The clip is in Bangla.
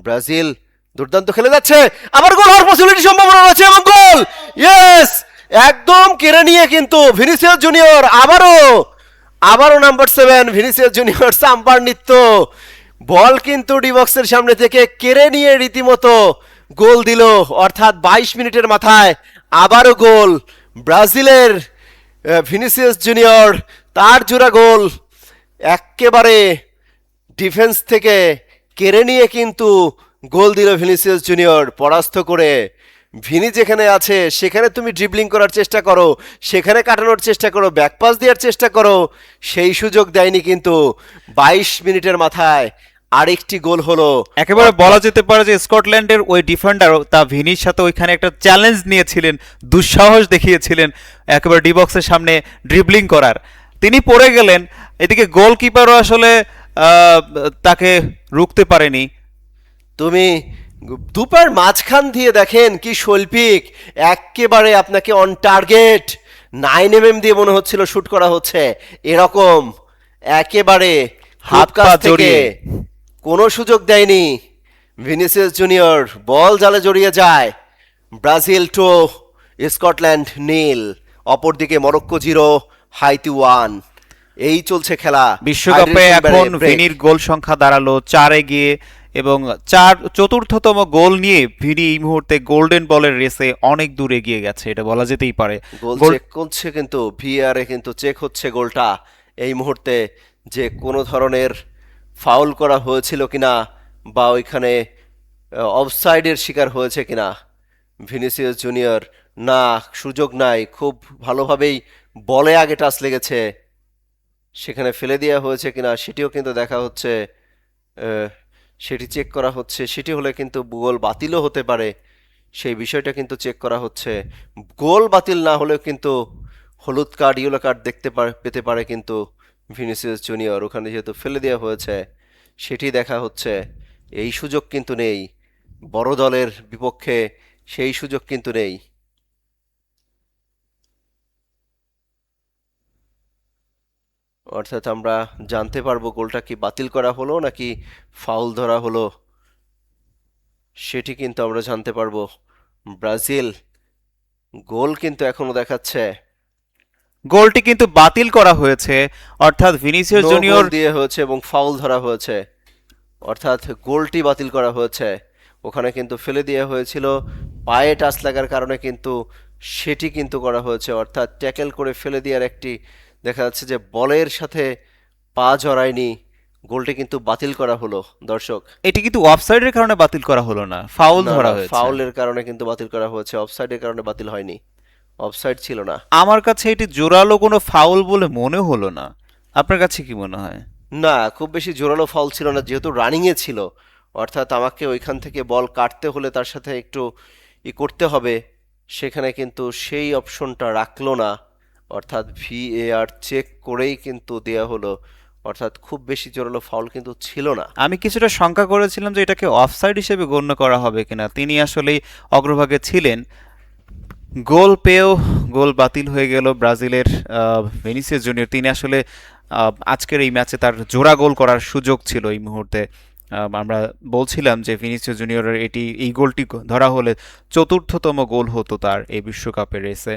ব্রাজিল দুর্দান্ত খেলে যাচ্ছে, আবার গোল হওয়ার পসিবিলিটি সম্ভাবনা রয়েছে এবং গোল, ইয়েস, একদম কেড়ে নিয়ে কিন্তু ভিনিসিয়াস জুনিয়র আবারও নাম্বার 7 ভিনিসিয়াস জুনিয়র সাম্বার নৃত্য, বল কিন্তু ডিবক্সের সামনে থেকে কেড়ে নিয়ে রীতিমতো গোল দিল, অর্থাৎ 22 মিনিটের মাথায় আবারও গোল ব্রাজিলের। ভিনিসিয়াস জুনিয়র তার জোড়া গোল এক্কেবারে ডিফেন্স থেকে কেড়ে নিয়ে কিন্তু গোল দিল ভিনিসিয়াস জুনিয়র পরাস্ত করে। ভিনি যেখানে আছে সেখানে তুমি ড্রিবলিং করার চেষ্টা করো, সেখানে কাটানোর চেষ্টা করো, ব্যাকপাস দেওয়ার চেষ্টা করো, সেই সুযোগ দেয়নি কিন্তু 22 মিনিটের মাথায় আরেকটি গোল হলো। একেবারে বলা যেতে পারে যে স্কটল্যান্ডের ওই ডিফেন্ডার তা ভিনির সাথে ওইখানে একটা চ্যালেঞ্জ নিয়েছিলেন, দুঃসাহস দেখিয়েছিলেন একেবারে ডিবক্সের সামনে ড্রিবলিং করার, তিনি পড়ে গেলেন। এদিকে গোলকিপারও আসলে তাকে রুখতে পারেনি। তুমি দুপার মাঝখান দিয়ে দেখেন কি শৈল্পিক, একেবারে আপনাকে অন টার্গেট 9 mm দিয়ে মনে হচ্ছিল শুট করা হচ্ছে, এরকম একেবারে হাত কাছ থেকে জড়িয়ে। কোনো সুযোগ দেয়নি ভিনিসিয়াস জুনিয়র, বল জালে জড়িয়ে যায়। ব্রাজিল 2 স্কটল্যান্ড 0, অপরদিকে মরক্কো 0 হাইতি 1। এই চলছে খেলা বিশ্বকাপে হাইড্রেশন এখন ব্রেক। ভিনির গোল সংখ্যা দাঁড়ালো 4-এ গিয়ে, এবং চতুর্থতম গোল নিয়ে ভিনি এই মুহূর্তে গোল্ডেন বলের রেসে অনেক দূর এগিয়ে গেছে, এটা বলা যেতেই পারে। গোল চেক করছে কিন্তু ভিআরে, কিন্তু চেক হচ্ছে গোলটা এই মুহূর্তে, যে কোনো ধরনের ফাউল করা হয়েছিল কিনা বা ওইখানে অফসাইডের শিকার হয়েছে কিনা ভিনিসিয়াস জুনিয়র। না, সুযোগ নাই, খুব ভালোভাবেই বলে আগে টাচ লেগেছে, সেখানে ফেলে দেওয়া হয়েছে কিনা সেটিও কিন্তু দেখা হচ্ছে, সেটি চেক করা হচ্ছে, সেটি হলে কিন্তু গোল বাতিলও হতে পারে, সেই বিষয়টা কিন্তু চেক করা হচ্ছে। গোল বাতিল না হলেও কিন্তু হলুদ কার্ড, ইয়েলো কার্ড পেতে পারে কিন্তু ভিনিসিয়াস জুনিয়র, ওখানে যেহেতু ফেলে দেওয়া হয়েছে সেটি দেখা হচ্ছে। এই সুযোগ কিন্তু নেই বড় দলের বিপক্ষে, সেই সুযোগ কিন্তু নেই। অর্থাৎ আমরা জানতে পারবো গোলটা কি বাতিল করা হলো নাকি ফাউল ধরা হলো, সেটি কিন্তু আমরা জানতে পারবো। ব্রাজিল গোল কিন্তু এখনো দেখাচ্ছে, গোলটি কিন্তু বাতিল করা হয়েছে, অর্থাৎ ভিনিসিয়াস নো জুনিয়র গোল দিয়ে হয়েছে এবং ফাউল ধরা হয়েছে, অর্থাৎ গোলটি বাতিল করা হয়েছে। ওখানে কিন্তু ফেলে দেওয়া হয়েছিল, পায়ে টাচ লাগার কারণে কিন্তু সেটি কিন্তু করা হয়েছে, অর্থাৎ ট্যাকেল করে ফেলে দেওয়ার একটি দেখা যাচ্ছে যে বলের সাথে পা জড়ায়নি, গোলটি কিন্তু বাতিল করা হলো দর্শক। এটি কিন্তু অফসাইডের কারণে বাতিল করা হলো না, ফাউল না ধরা না, হয়েছে। ফাউলের কারণে কিন্তু বাতিল করা হয়েছে, অফসাইডের কারণে বাতিল হয়নি, অফসাইড ছিল না। আমার কাছে এটি জোরালো কোনো ফাউল বলে মনে হলো না, আপনার কাছে কি মনে হয়? না, খুব বেশি জোরালো ফাউল ছিল না, যেহেতু রানিংয়ে ছিল, অর্থাৎ আমাকে ওইখান থেকে বল কাটতে হলে তার সাথে একটু করতে হবে, সেখানে কিন্তু সেই অপশনটা রাখলো না, অর্থাৎ ভিএআর চেক করেই কিন্তু দেয়া হলো, অর্থাৎ খুব বেশি জোরালো ফাউল কিন্তু ছিল না। আমি কিছুটা শঙ্কা করেছিলাম যে এটাকে অফসাইড হিসেবে গণ্য করা হবে কিনা, তিনি আসলেই অগ্রভাগে ছিলেন। গোল পেয়েও গোল বাতিল হয়ে গেল ব্রাজিলের। ভিনিসিয়াস জুনিয়র তিনি আসলে আজকের এই ম্যাচে তার জোড়া গোল করার সুযোগ ছিল এই মুহূর্তে। আমরা বলছিলাম যে ভিনিসিয়াস জুনিয়রের এই গোলটি ধরা হলে চতুর্থতম গোল হতো তার এই বিশ্বকাপের রেসে।